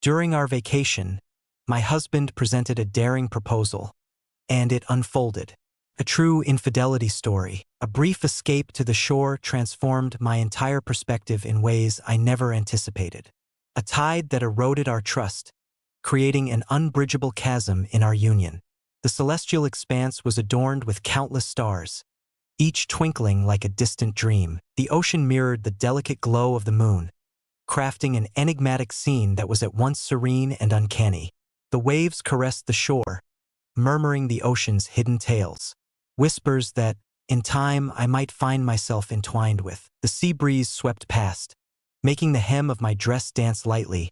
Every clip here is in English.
During our vacation, my husband presented a daring proposal, and it unfolded. A true infidelity story. A brief escape to the shore transformed my entire perspective in ways I never anticipated. A tide that eroded our trust, creating an unbridgeable chasm in our union. The celestial expanse was adorned with countless stars, each twinkling like a distant dream. The ocean mirrored the delicate glow of the moon, crafting an enigmatic scene that was at once serene and uncanny. The waves caressed the shore, murmuring the ocean's hidden tales, whispers that, in time, I might find myself entwined with. The sea breeze swept past, making the hem of my dress dance lightly,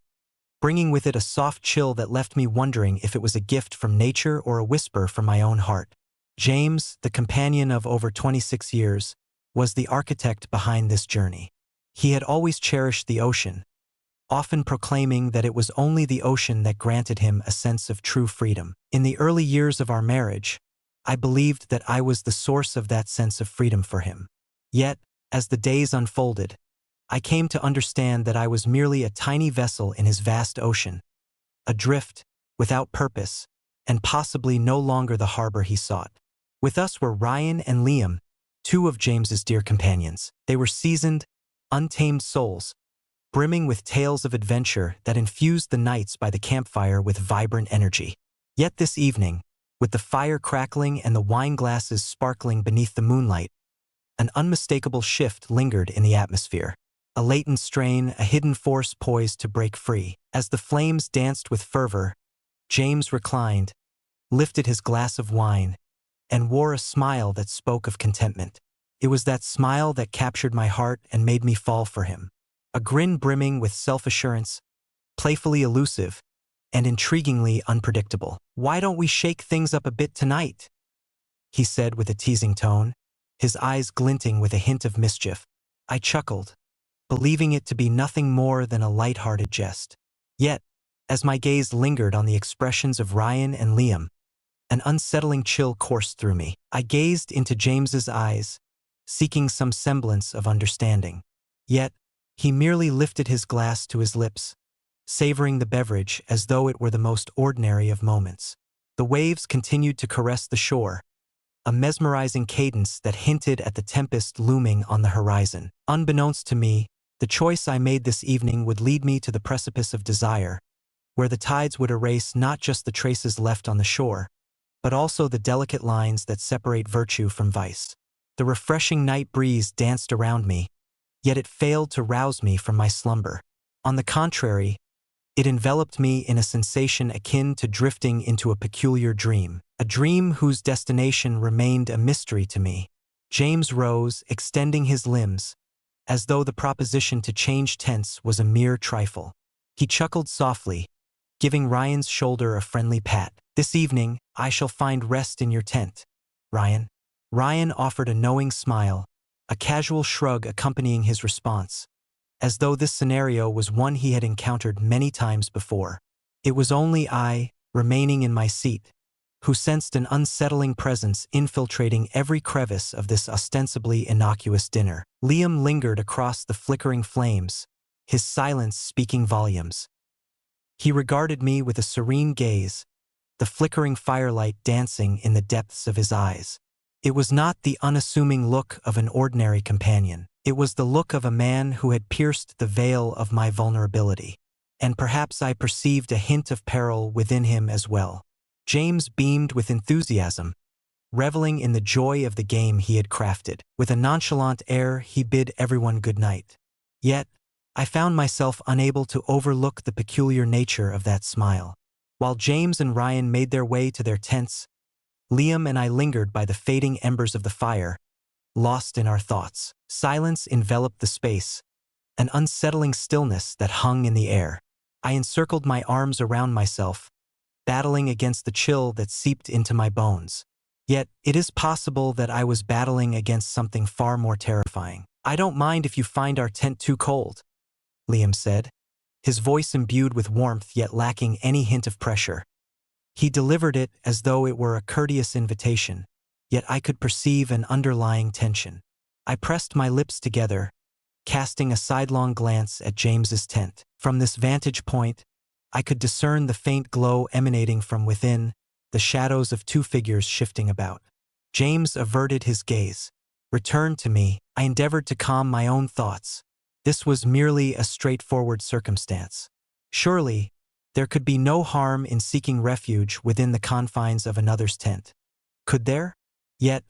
bringing with it a soft chill that left me wondering if it was a gift from nature or a whisper from my own heart. James, the companion of over 26 years, was the architect behind this journey. He had always cherished the ocean, often proclaiming that it was only the ocean that granted him a sense of true freedom. In the early years of our marriage, I believed that I was the source of that sense of freedom for him. Yet, as the days unfolded, I came to understand that I was merely a tiny vessel in his vast ocean, adrift, without purpose, and possibly no longer the harbor he sought. With us were Ryan and Liam, two of James's dear companions. They were seasoned, untamed souls, brimming with tales of adventure that infused the nights by the campfire with vibrant energy. Yet this evening, with the fire crackling and the wine glasses sparkling beneath the moonlight, an unmistakable shift lingered in the atmosphere. A latent strain, a hidden force poised to break free. As the flames danced with fervor, James reclined, lifted his glass of wine, and wore a smile that spoke of contentment. It was that smile that captured my heart and made me fall for him. A grin brimming with self-assurance, playfully elusive, and intriguingly unpredictable. "Why don't we shake things up a bit tonight?" he said with a teasing tone, his eyes glinting with a hint of mischief. I chuckled, believing it to be nothing more than a light-hearted jest. Yet, as my gaze lingered on the expressions of Ryan and Liam, an unsettling chill coursed through me. I gazed into James's eyes, seeking some semblance of understanding. Yet, he merely lifted his glass to his lips, savoring the beverage as though it were the most ordinary of moments. The waves continued to caress the shore, a mesmerizing cadence that hinted at the tempest looming on the horizon. Unbeknownst to me, the choice I made this evening would lead me to the precipice of desire, where the tides would erase not just the traces left on the shore, but also the delicate lines that separate virtue from vice. The refreshing night breeze danced around me, yet it failed to rouse me from my slumber. On the contrary, it enveloped me in a sensation akin to drifting into a peculiar dream, a dream whose destination remained a mystery to me. James rose, extending his limbs, as though the proposition to change tents was a mere trifle. He chuckled softly, giving Ryan's shoulder a friendly pat. "This evening, I shall find rest in your tent, Ryan." Ryan offered a knowing smile, a casual shrug accompanying his response, as though this scenario was one he had encountered many times before. It was only I, remaining in my seat, who sensed an unsettling presence infiltrating every crevice of this ostensibly innocuous dinner. Liam lingered across the flickering flames, his silence speaking volumes. He regarded me with a serene gaze, the flickering firelight dancing in the depths of his eyes. It was not the unassuming look of an ordinary companion. It was the look of a man who had pierced the veil of my vulnerability, and perhaps I perceived a hint of peril within him as well. James beamed with enthusiasm, reveling in the joy of the game he had crafted. With a nonchalant air, he bid everyone good night. Yet, I found myself unable to overlook the peculiar nature of that smile. While James and Ryan made their way to their tents, Liam and I lingered by the fading embers of the fire, lost in our thoughts. Silence enveloped the space, an unsettling stillness that hung in the air. I encircled my arms around myself, battling against the chill that seeped into my bones. Yet, it is possible that I was battling against something far more terrifying. "I don't mind if you find our tent too cold," Liam said, his voice imbued with warmth yet lacking any hint of pressure. He delivered it as though it were a courteous invitation, yet I could perceive an underlying tension. I pressed my lips together, casting a sidelong glance at James's tent. From this vantage point, I could discern the faint glow emanating from within, the shadows of two figures shifting about. James averted his gaze. Returned to me, I endeavored to calm my own thoughts. This was merely a straightforward circumstance. Surely, there could be no harm in seeking refuge within the confines of another's tent. Could there? Yet,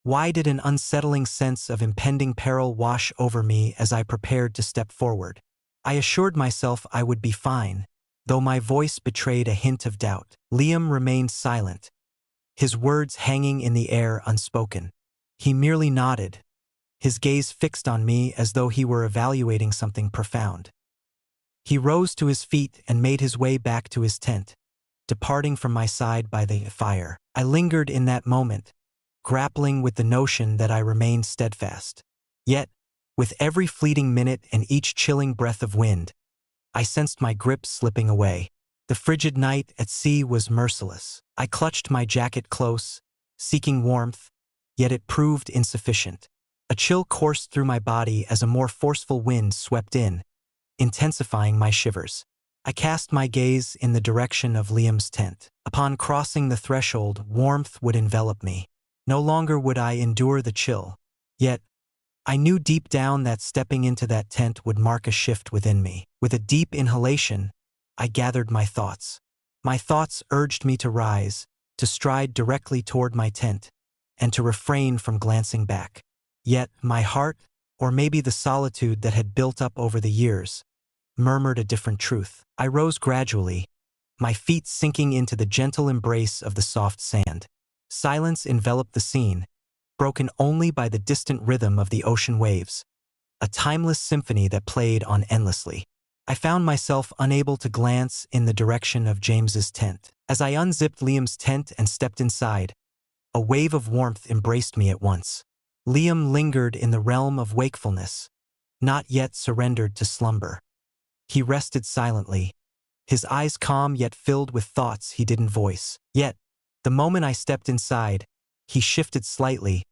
why did an unsettling sense of impending peril wash over me as I prepared to step forward? I assured myself I would be fine, though my voice betrayed a hint of doubt. Liam remained silent, his words hanging in the air unspoken. He merely nodded, his gaze fixed on me as though he were evaluating something profound. He rose to his feet and made his way back to his tent, departing from my side by the fire. I lingered in that moment, grappling with the notion that I remained steadfast. Yet, with every fleeting minute and each chilling breath of wind, I sensed my grip slipping away. The frigid night at sea was merciless. I clutched my jacket close, seeking warmth, yet it proved insufficient. A chill coursed through my body as a more forceful wind swept in, intensifying my shivers. I cast my gaze in the direction of Liam's tent. Upon crossing the threshold, warmth would envelop me. No longer would I endure the chill. Yet, I knew deep down that stepping into that tent would mark a shift within me. With a deep inhalation, I gathered my thoughts. My thoughts urged me to rise, to stride directly toward my tent, and to refrain from glancing back. Yet my heart, or maybe the solitude that had built up over the years, murmured a different truth. I rose gradually, my feet sinking into the gentle embrace of the soft sand. Silence enveloped the scene, broken only by the distant rhythm of the ocean waves, a timeless symphony that played on endlessly. I found myself unable to glance in the direction of James's tent. As I unzipped Liam's tent and stepped inside, a wave of warmth embraced me at once. Liam lingered in the realm of wakefulness, not yet surrendered to slumber. He rested silently, his eyes calm yet filled with thoughts he didn't voice. Yet, the moment I stepped inside, he shifted slightly,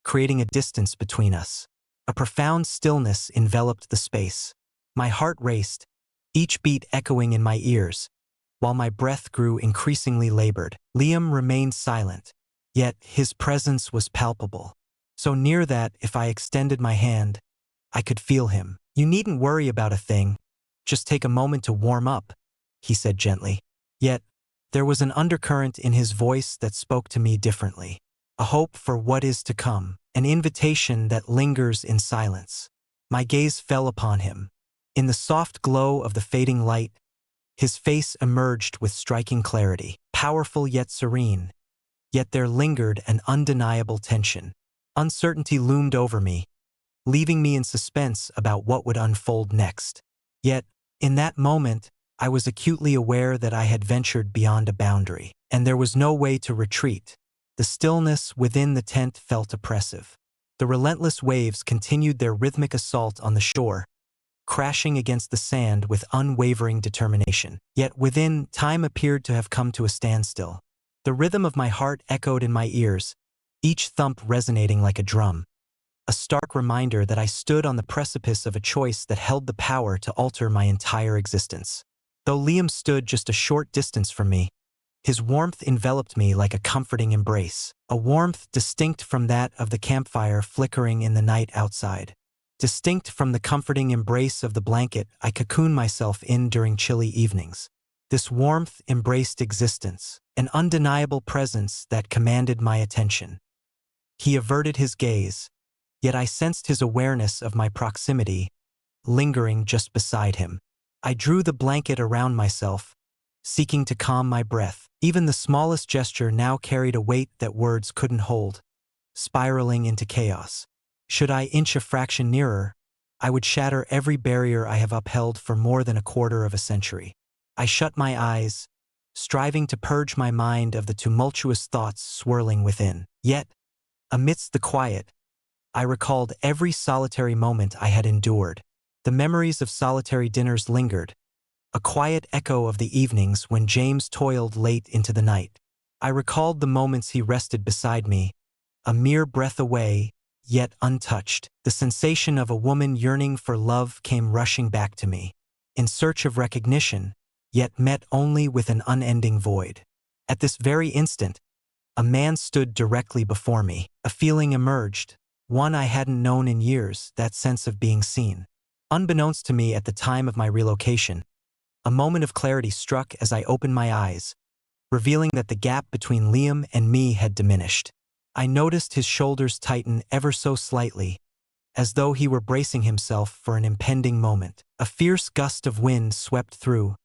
creating a distance between us. A profound stillness enveloped the space. My heart raced, each beat echoing in my ears, while my breath grew increasingly labored. Liam remained silent, yet his presence was palpable. So near that, if I extended my hand, I could feel him. "You needn't worry about a thing. Just take a moment to warm up," he said gently. Yet, there was an undercurrent in his voice that spoke to me differently. A hope for what is to come, an invitation that lingers in silence. My gaze fell upon him. In the soft glow of the fading light, his face emerged with striking clarity, powerful yet serene. Yet there lingered an undeniable tension. Uncertainty loomed over me, leaving me in suspense about what would unfold next. Yet, in that moment, I was acutely aware that I had ventured beyond a boundary, and there was no way to retreat. The stillness within the tent felt oppressive. The relentless waves continued their rhythmic assault on the shore, crashing against the sand with unwavering determination. Yet within, time appeared to have come to a standstill. The rhythm of my heart echoed in my ears, each thump resonating like a drum, a stark reminder that I stood on the precipice of a choice that held the power to alter my entire existence. Though Liam stood just a short distance from me, his warmth enveloped me like a comforting embrace, a warmth distinct from that of the campfire flickering in the night outside. Distinct from the comforting embrace of the blanket I cocooned myself in during chilly evenings. This warmth embraced existence, an undeniable presence that commanded my attention. He averted his gaze, yet I sensed his awareness of my proximity, lingering just beside him. I drew the blanket around myself, seeking to calm my breath. Even the smallest gesture now carried a weight that words couldn't hold, spiraling into chaos. Should I inch a fraction nearer, I would shatter every barrier I have upheld for more than a quarter of a century. I shut my eyes, striving to purge my mind of the tumultuous thoughts swirling within. Yet, amidst the quiet, I recalled every solitary moment I had endured. The memories of solitary dinners lingered, a quiet echo of the evenings when James toiled late into the night. I recalled the moments he rested beside me, a mere breath away, yet untouched. The sensation of a woman yearning for love came rushing back to me. In search of recognition, yet met only with an unending void. At this very instant, a man stood directly before me. A feeling emerged, one I hadn't known in years, that sense of being seen. Unbeknownst to me at the time of my relocation, a moment of clarity struck as I opened my eyes, revealing that the gap between Liam and me had diminished. I noticed his shoulders tighten ever so slightly, as though he were bracing himself for an impending moment. A fierce gust of wind swept through,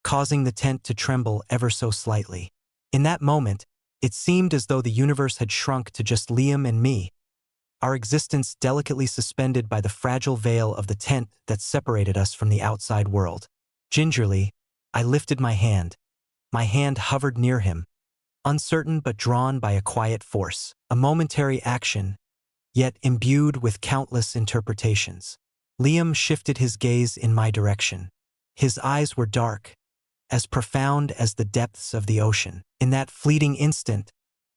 causing the tent to tremble ever so slightly. In that moment, it seemed as though the universe had shrunk to just Liam and me, our existence delicately suspended by the fragile veil of the tent that separated us from the outside world. Gingerly, I lifted my hand. My hand hovered near him, uncertain but drawn by a quiet force. A momentary action, yet imbued with countless interpretations. Liam shifted his gaze in my direction. His eyes were dark, as profound as the depths of the ocean. In that fleeting instant,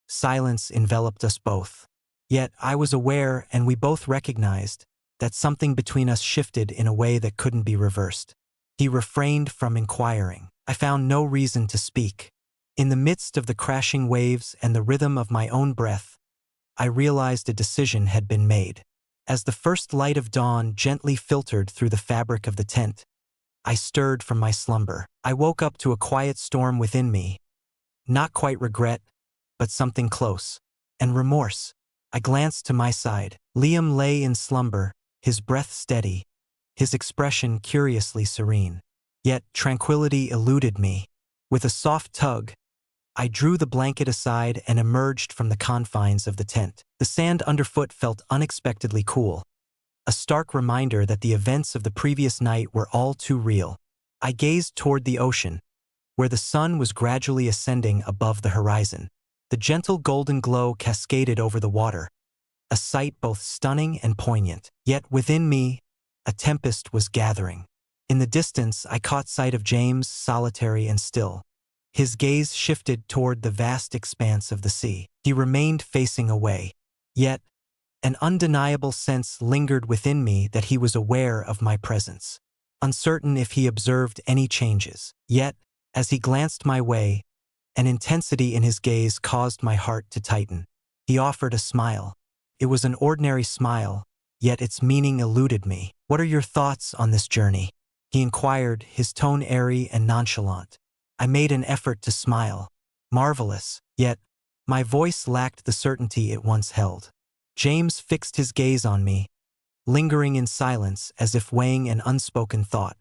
silence enveloped us both. Yet I was aware, and we both recognized, that something between us shifted in a way that couldn't be reversed. He refrained from inquiring. I found no reason to speak. In the midst of the crashing waves and the rhythm of my own breath, I realized a decision had been made. As the first light of dawn gently filtered through the fabric of the tent, I stirred from my slumber. I woke up to a quiet storm within me. Not quite regret, but something close. And remorse. I glanced to my side. Liam lay in slumber, his breath steady, his expression curiously serene. Yet tranquility eluded me. With a soft tug, I drew the blanket aside and emerged from the confines of the tent. The sand underfoot felt unexpectedly cool, a stark reminder that the events of the previous night were all too real. I gazed toward the ocean, where the sun was gradually ascending above the horizon. The gentle golden glow cascaded over the water, a sight both stunning and poignant. Yet within me, a tempest was gathering. In the distance, I caught sight of James, solitary and still. His gaze shifted toward the vast expanse of the sea. He remained facing away. Yet, an undeniable sense lingered within me that he was aware of my presence. Uncertain if he observed any changes. Yet, as he glanced my way, an intensity in his gaze caused my heart to tighten. He offered a smile. It was an ordinary smile, yet its meaning eluded me. "What are your thoughts on this journey?" he inquired, his tone airy and nonchalant. I made an effort to smile. Marvelous, yet my voice lacked the certainty it once held. James fixed his gaze on me, lingering in silence as if weighing an unspoken thought.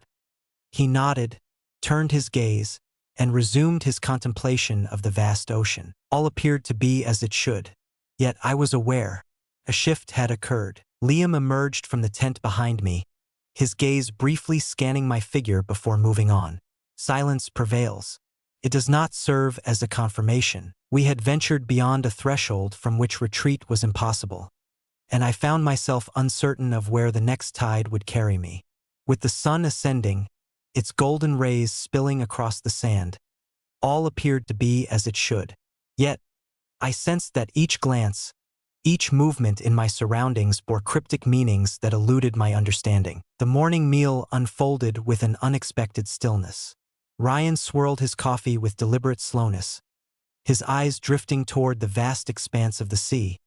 He nodded, turned his gaze, and resumed his contemplation of the vast ocean. All appeared to be as it should. Yet I was aware. A shift had occurred. Liam emerged from the tent behind me, his gaze briefly scanning my figure before moving on. Silence prevails. It does not serve as a confirmation. We had ventured beyond a threshold from which retreat was impossible, and I found myself uncertain of where the next tide would carry me. With the sun ascending, its golden rays spilling across the sand, all appeared to be as it should. Yet, I sensed that each glance, each movement in my surroundings bore cryptic meanings that eluded my understanding. The morning meal unfolded with an unexpected stillness. Ryan swirled his coffee with deliberate slowness, his eyes drifting toward the vast expanse of the sea,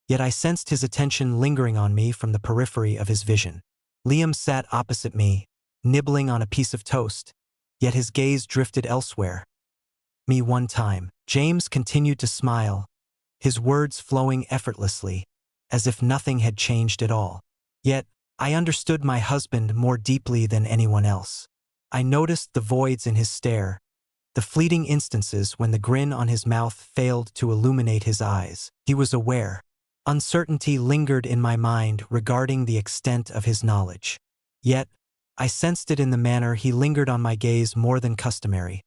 yet I sensed his attention lingering on me from the periphery of his vision. Liam sat opposite me, nibbling on a piece of toast, yet his gaze drifted elsewhere. Me one time. James continued to smile, his words flowing effortlessly, as if nothing had changed at all. Yet, I understood my husband more deeply than anyone else. I noticed the voids in his stare, the fleeting instances when the grin on his mouth failed to illuminate his eyes. He was aware. Uncertainty lingered in my mind regarding the extent of his knowledge. Yet, I sensed it in the manner he lingered on my gaze more than customary,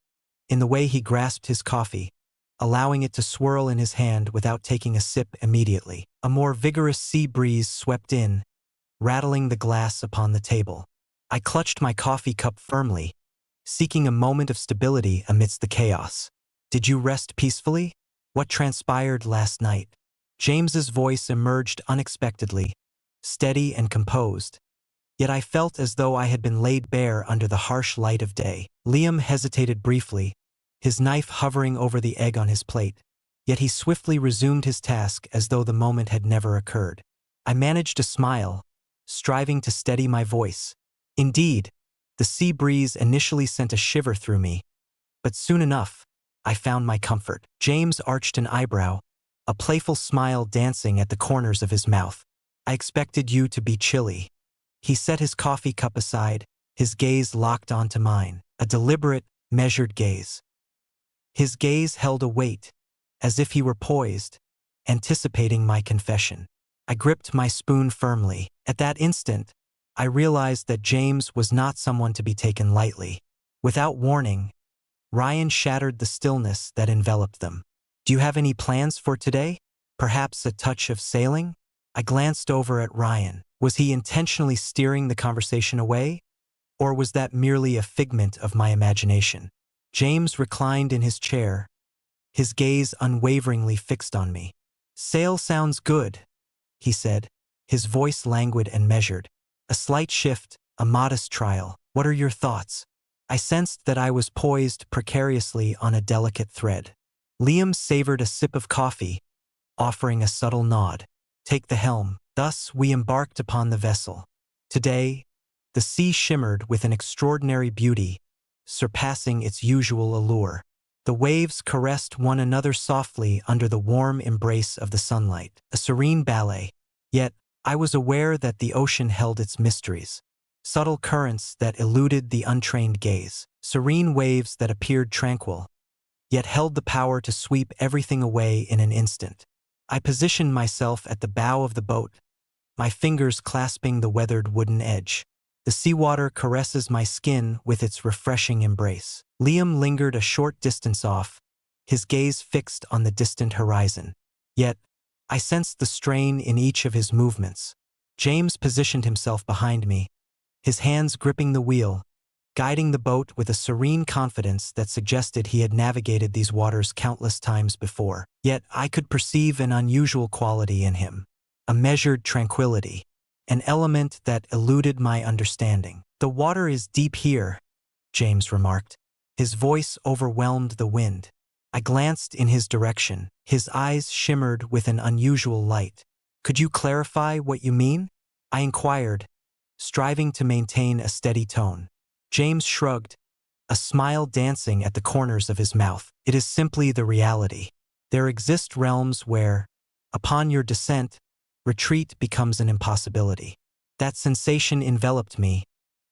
in the way he grasped his coffee, allowing it to swirl in his hand without taking a sip immediately. A more vigorous sea breeze swept in, rattling the glass upon the table. I clutched my coffee cup firmly, seeking a moment of stability amidst the chaos. "Did you rest peacefully? What transpired last night?" James's voice emerged unexpectedly, steady and composed, yet I felt as though I had been laid bare under the harsh light of day. Liam hesitated briefly, his knife hovering over the egg on his plate, yet he swiftly resumed his task as though the moment had never occurred. I managed to smile, striving to steady my voice. Indeed, the sea breeze initially sent a shiver through me, but soon enough, I found my comfort. James arched an eyebrow, a playful smile dancing at the corners of his mouth. I expected you to be chilly. He set his coffee cup aside, his gaze locked onto mine, a deliberate, measured gaze. His gaze held a weight, as if he were poised, anticipating my confession. I gripped my spoon firmly. At that instant, I realized that James was not someone to be taken lightly. Without warning, Ryan shattered the stillness that enveloped them. Do you have any plans for today? Perhaps a touch of sailing? I glanced over at Ryan. Was he intentionally steering the conversation away? Or was that merely a figment of my imagination? James reclined in his chair, his gaze unwaveringly fixed on me. Sail sounds good, he said, his voice languid and measured. A slight shift, a modest trial. What are your thoughts? I sensed that I was poised precariously on a delicate thread. Liam savored a sip of coffee, offering a subtle nod. Take the helm. Thus we embarked upon the vessel. Today, the sea shimmered with an extraordinary beauty, surpassing its usual allure. The waves caressed one another softly under the warm embrace of the sunlight, a serene ballet. Yet, I was aware that the ocean held its mysteries. Subtle currents that eluded the untrained gaze, serene waves that appeared tranquil, yet held the power to sweep everything away in an instant. I positioned myself at the bow of the boat, my fingers clasping the weathered wooden edge. The seawater caresses my skin with its refreshing embrace. Liam lingered a short distance off, his gaze fixed on the distant horizon. Yet, I sensed the strain in each of his movements. James positioned himself behind me, his hands gripping the wheel, guiding the boat with a serene confidence that suggested he had navigated these waters countless times before. Yet I could perceive an unusual quality in him, a measured tranquility, an element that eluded my understanding. The water is deep here, James remarked. His voice overwhelmed the wind. I glanced in his direction. His eyes shimmered with an unusual light. Could you clarify what you mean? I inquired, striving to maintain a steady tone. James shrugged, a smile dancing at the corners of his mouth. It is simply the reality. There exist realms where, upon your descent, retreat becomes an impossibility. That sensation enveloped me,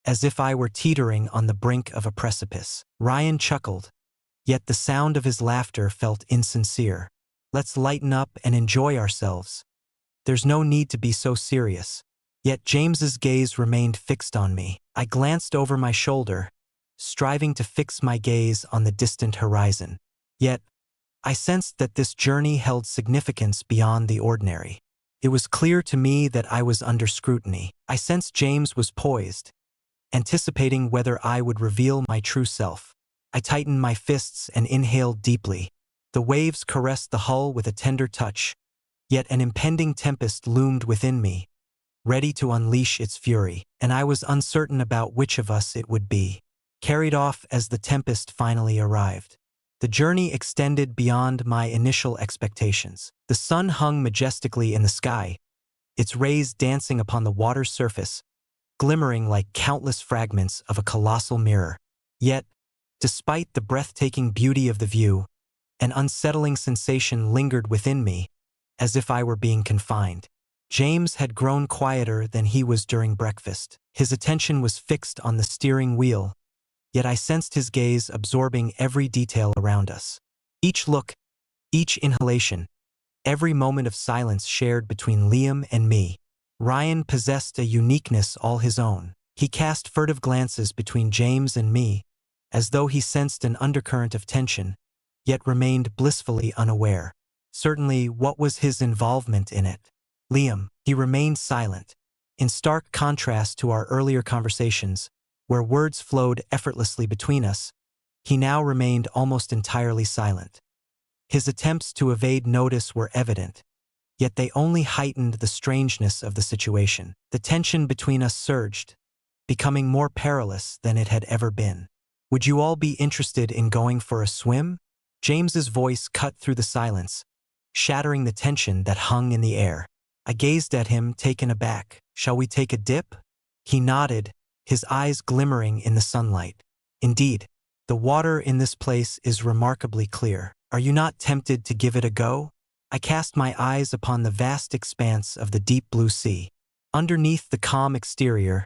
as if I were teetering on the brink of a precipice. Ryan chuckled, yet the sound of his laughter felt insincere. Let's lighten up and enjoy ourselves. There's no need to be so serious. Yet James's gaze remained fixed on me. I glanced over my shoulder, striving to fix my gaze on the distant horizon. Yet, I sensed that this journey held significance beyond the ordinary. It was clear to me that I was under scrutiny. I sensed James was poised, anticipating whether I would reveal my true self. I tightened my fists and inhaled deeply. The waves caressed the hull with a tender touch, yet an impending tempest loomed within me, ready to unleash its fury, and I was uncertain about which of us it would be. Carried off as the tempest finally arrived. The journey extended beyond my initial expectations. The sun hung majestically in the sky, its rays dancing upon the water's surface, glimmering like countless fragments of a colossal mirror. Yet, despite the breathtaking beauty of the view, an unsettling sensation lingered within me, as if I were being confined. James had grown quieter than he was during breakfast. His attention was fixed on the steering wheel, yet I sensed his gaze absorbing every detail around us. Each look, each inhalation, every moment of silence shared between Liam and me. Ryan possessed a uniqueness all his own. He cast furtive glances between James and me, as though he sensed an undercurrent of tension, yet remained blissfully unaware. Certainly, what was his involvement in it? Liam, he remained silent, in stark contrast to our earlier conversations, where words flowed effortlessly between us. He now remained almost entirely silent. His attempts to evade notice were evident, yet they only heightened the strangeness of the situation. The tension between us surged, becoming more perilous than it had ever been. "Would you all be interested in going for a swim?" James's voice cut through the silence, shattering the tension that hung in the air. I gazed at him, taken aback. "Shall we take a dip?" He nodded, his eyes glimmering in the sunlight. "Indeed, the water in this place is remarkably clear. Are you not tempted to give it a go?" I cast my eyes upon the vast expanse of the deep blue sea. Underneath the calm exterior,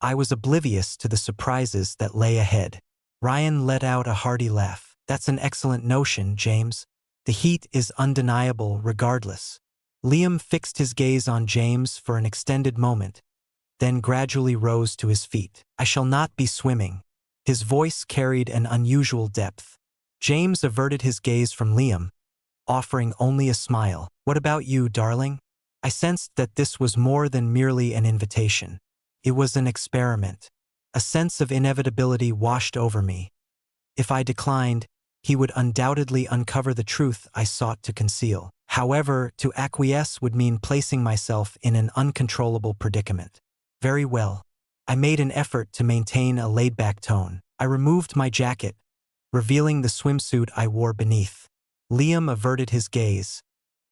I was oblivious to the surprises that lay ahead. Ryan let out a hearty laugh. "That's an excellent notion, James. The heat is undeniable regardless." Liam fixed his gaze on James for an extended moment, then gradually rose to his feet. "I shall not be swimming." His voice carried an unusual depth. James averted his gaze from Liam, offering only a smile. "What about you, darling?" I sensed that this was more than merely an invitation. It was an experiment. A sense of inevitability washed over me. If I declined, he would undoubtedly uncover the truth I sought to conceal. However, to acquiesce would mean placing myself in an uncontrollable predicament. "Very well." I made an effort to maintain a laid-back tone. I removed my jacket, revealing the swimsuit I wore beneath. Liam averted his gaze,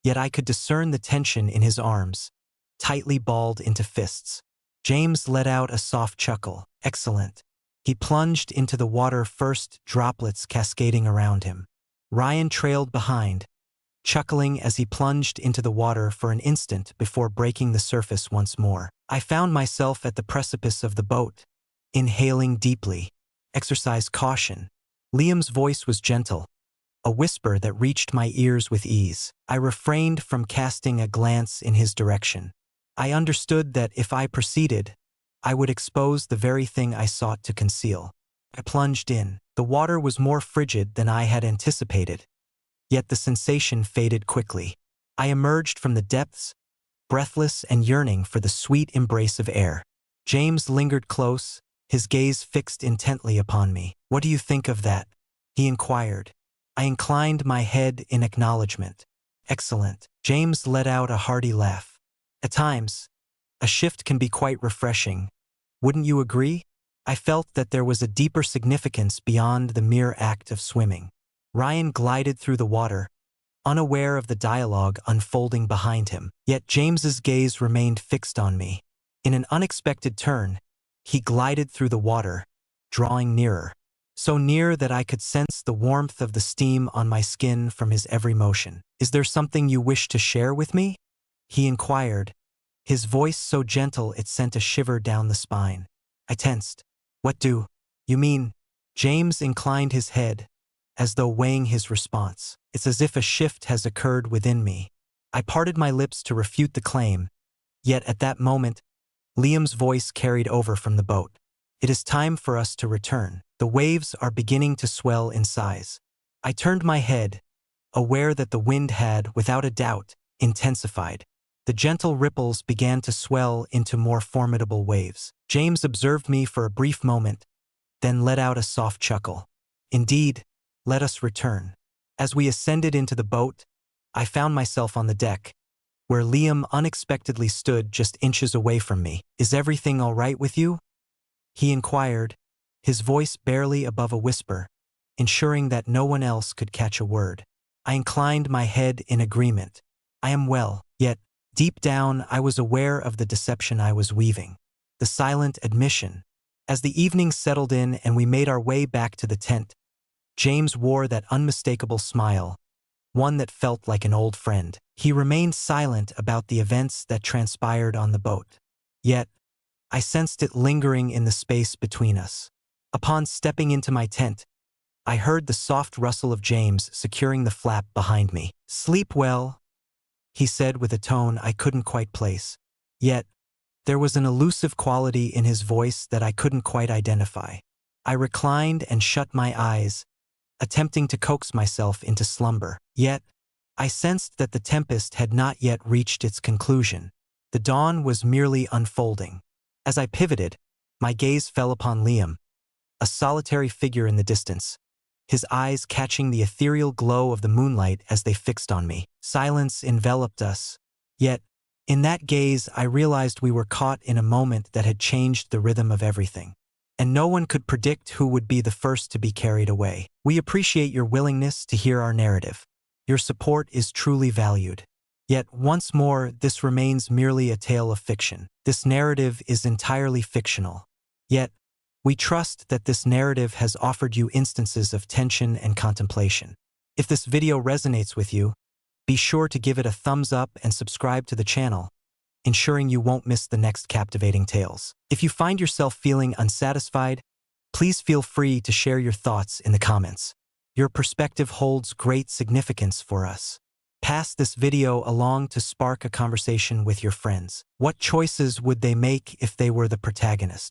yet I could discern the tension in his arms, tightly balled into fists. James let out a soft chuckle. "Excellent." He plunged into the water first, droplets cascading around him. Ryan trailed behind, chuckling as he plunged into the water for an instant before breaking the surface once more. I found myself at the precipice of the boat, inhaling deeply. "Exercise caution." Liam's voice was gentle, a whisper that reached my ears with ease. I refrained from casting a glance in his direction. I understood that if I proceeded, I would expose the very thing I sought to conceal. I plunged in. The water was more frigid than I had anticipated, yet the sensation faded quickly. I emerged from the depths, breathless and yearning for the sweet embrace of air. James lingered close, his gaze fixed intently upon me. "What do you think of that?" he inquired. I inclined my head in acknowledgement. "Excellent." James let out a hearty laugh. "At times, a shift can be quite refreshing. Wouldn't you agree?" I felt that there was a deeper significance beyond the mere act of swimming. Ryan glided through the water, unaware of the dialogue unfolding behind him. Yet James's gaze remained fixed on me. In an unexpected turn, he glided through the water, drawing nearer. So near that I could sense the warmth of the steam on my skin from his every motion. "Is there something you wish to share with me?" he inquired, his voice so gentle it sent a shiver down the spine. I tensed. "What do you mean?" James inclined his head, as though weighing his response. "It's as if a shift has occurred within me." I parted my lips to refute the claim, yet at that moment, Liam's voice carried over from the boat. "It is time for us to return. The waves are beginning to swell in size." I turned my head, aware that the wind had, without a doubt, intensified. The gentle ripples began to swell into more formidable waves. James observed me for a brief moment, then let out a soft chuckle. "Indeed, let us return." As we ascended into the boat, I found myself on the deck, where Liam unexpectedly stood just inches away from me. "Is everything all right with you?" he inquired, his voice barely above a whisper, ensuring that no one else could catch a word. I inclined my head in agreement. "I am well," yet, deep down, I was aware of the deception I was weaving. The silent admission. As the evening settled in and we made our way back to the tent, James wore that unmistakable smile, one that felt like an old friend. He remained silent about the events that transpired on the boat. Yet, I sensed it lingering in the space between us. Upon stepping into my tent, I heard the soft rustle of James securing the flap behind me. "Sleep well," he said with a tone I couldn't quite place. Yet, there was an elusive quality in his voice that I couldn't quite identify. I reclined and shut my eyes, attempting to coax myself into slumber. Yet, I sensed that the tempest had not yet reached its conclusion. The dawn was merely unfolding. As I pivoted, my gaze fell upon Liam, a solitary figure in the distance, his eyes catching the ethereal glow of the moonlight as they fixed on me. Silence enveloped us, Yet, in that gaze, I realized we were caught in a moment that had changed the rhythm of everything. And no one could predict who would be the first to be carried away. We appreciate your willingness to hear our narrative. Your support is truly valued. Yet, once more, this remains merely a tale of fiction. This narrative is entirely fictional. Yet, we trust that this narrative has offered you instances of tension and contemplation. If this video resonates with you, be sure to give it a thumbs up and subscribe to the channel, ensuring you won't miss the next captivating tales. If you find yourself feeling unsatisfied, please feel free to share your thoughts in the comments. Your perspective holds great significance for us. Pass this video along to spark a conversation with your friends. What choices would they make if they were the protagonist?